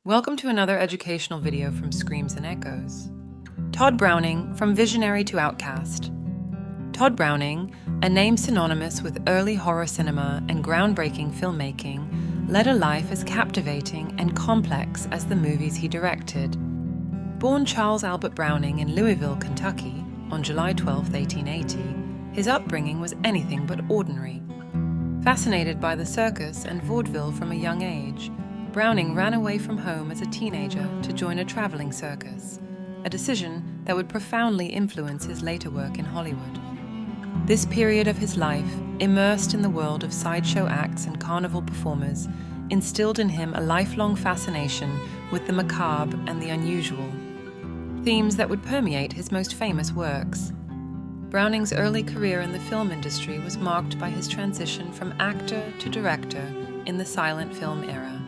Welcome to another educational video from Screams and Echoes. Todd Browning, From Visionary to Outcast. Todd Browning, a name synonymous with early horror cinema and groundbreaking filmmaking, led a life as captivating and complex as the movies he directed. Born Charles Albert Browning in Louisville, Kentucky, on July 12, 1880, his upbringing was anything but ordinary. Fascinated by the circus and vaudeville from a young age, Browning ran away from home as a teenager to join a traveling circus, a decision that would profoundly influence his later work in Hollywood. This period of his life, immersed in the world of sideshow acts and carnival performers, instilled in him a lifelong fascination with the macabre and the unusual, themes that would permeate his most famous works. Browning's early career in the film industry was marked by his transition from actor to director in the silent film era.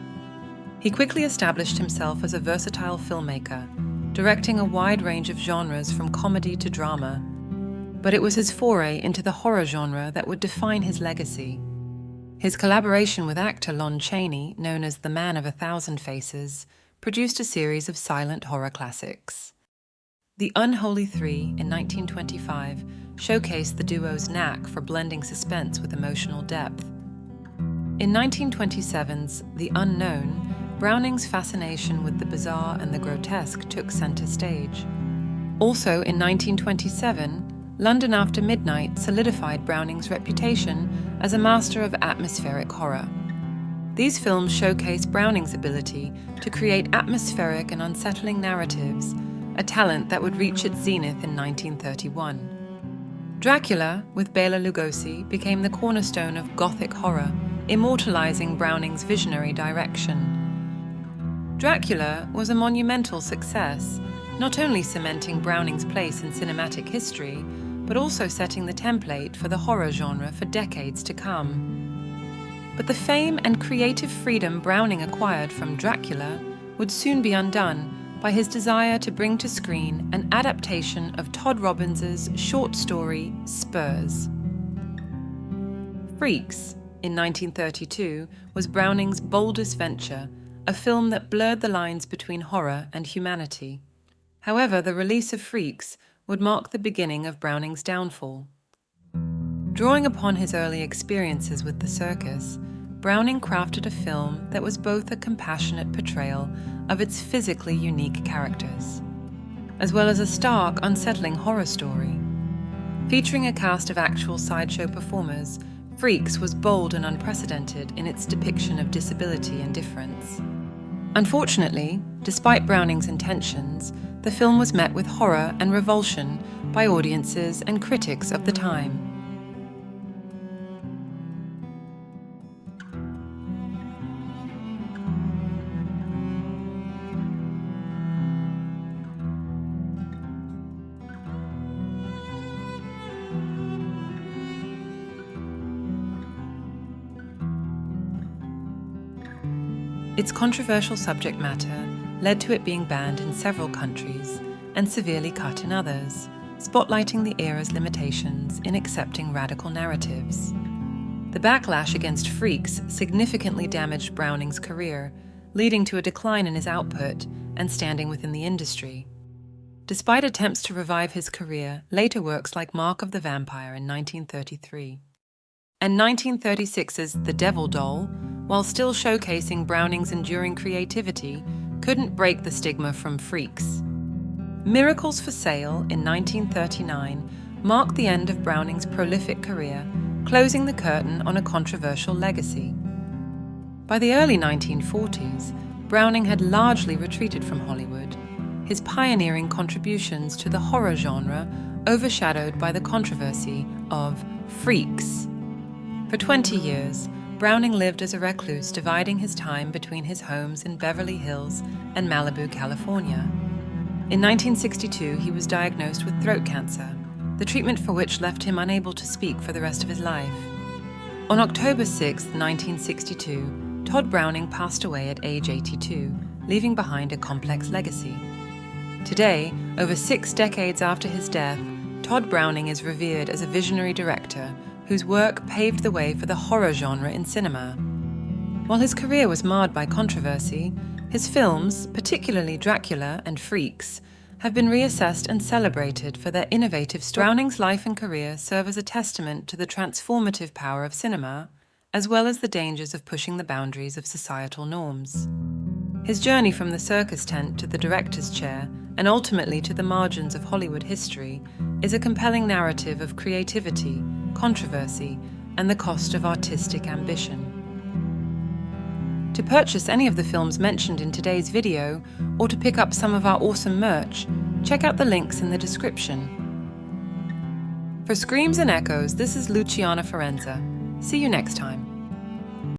He quickly established himself as a versatile filmmaker, directing a wide range of genres from comedy to drama. But it was his foray into the horror genre that would define his legacy. His collaboration with actor Lon Chaney, known as the Man of a Thousand Faces, produced a series of silent horror classics. The Unholy Three in 1925 showcased the duo's knack for blending suspense with emotional depth. In 1927's The Unknown, Browning's fascination with the bizarre and the grotesque took center stage. Also in 1927, London After Midnight solidified Browning's reputation as a master of atmospheric horror. These films showcase Browning's ability to create atmospheric and unsettling narratives, a talent that would reach its zenith in 1931. Dracula, with Bela Lugosi, became the cornerstone of Gothic horror, immortalizing Browning's visionary direction. Dracula was a monumental success, not only cementing Browning's place in cinematic history, but also setting the template for the horror genre for decades to come. But the fame and creative freedom Browning acquired from Dracula would soon be undone by his desire to bring to screen an adaptation of Todd Robbins's short story, Spurs. Freaks, in 1932, was Browning's boldest venture, a film that blurred the lines between horror and humanity. However, the release of Freaks would mark the beginning of Browning's downfall. Drawing upon his early experiences with the circus, Browning crafted a film that was both a compassionate portrayal of its physically unique characters, as well as a stark, unsettling horror story. Featuring a cast of actual sideshow performers, Freaks was bold and unprecedented in its depiction of disability and difference. Unfortunately, despite Browning's intentions, the film was met with horror and revulsion by audiences and critics of the time. Its controversial subject matter led to it being banned in several countries and severely cut in others, spotlighting the era's limitations in accepting radical narratives. The backlash against Freaks significantly damaged Browning's career, leading to a decline in his output and standing within the industry. Despite attempts to revive his career, later works like Mark of the Vampire in 1933 and 1936's The Devil Doll, while still showcasing Browning's enduring creativity, couldn't break the stigma from Freaks. Miracles for Sale in 1939 marked the end of Browning's prolific career, closing the curtain on a controversial legacy. By the early 1940s, Browning had largely retreated from Hollywood, his pioneering contributions to the horror genre overshadowed by the controversy of Freaks. For 20 years, Browning lived as a recluse, dividing his time between his homes in Beverly Hills and Malibu, California. In 1962, he was diagnosed with throat cancer, the treatment for which left him unable to speak for the rest of his life. On October 6, 1962, Todd Browning passed away at age 82, leaving behind a complex legacy. Today, over 6 decades after his death, Todd Browning is revered as a visionary director whose work paved the way for the horror genre in cinema. While his career was marred by controversy, His films, particularly Dracula and Freaks, have been reassessed and celebrated for their innovative stories. Browning's life and career serve as a testament to the transformative power of cinema, as well as the dangers of pushing the boundaries of societal norms. His journey from the circus tent to the director's chair, and ultimately to the margins of Hollywood history, is a compelling narrative of creativity, controversy, and the cost of artistic ambition. To purchase any of the films mentioned in today's video, or to pick up some of our awesome merch, check out the links in the description. For Screams and Echoes, this is Luciana Forenza. See you next time.